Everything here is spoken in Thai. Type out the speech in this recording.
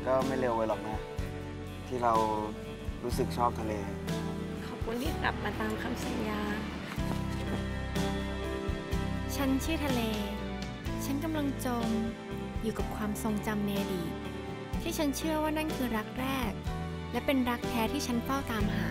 ก็ไม่เร็วไปหรอกนะที่เรารู้สึกชอบทะเลขอบคุณที่กลับมาตามคำสัญญาฉันชื่อทะเลฉันกำลังจมอยู่กับความทรงจำในอดีตที่ฉันเชื่อว่านั่นคือรักแรกและเป็นรักแท้ที่ฉันเฝ้าตามหา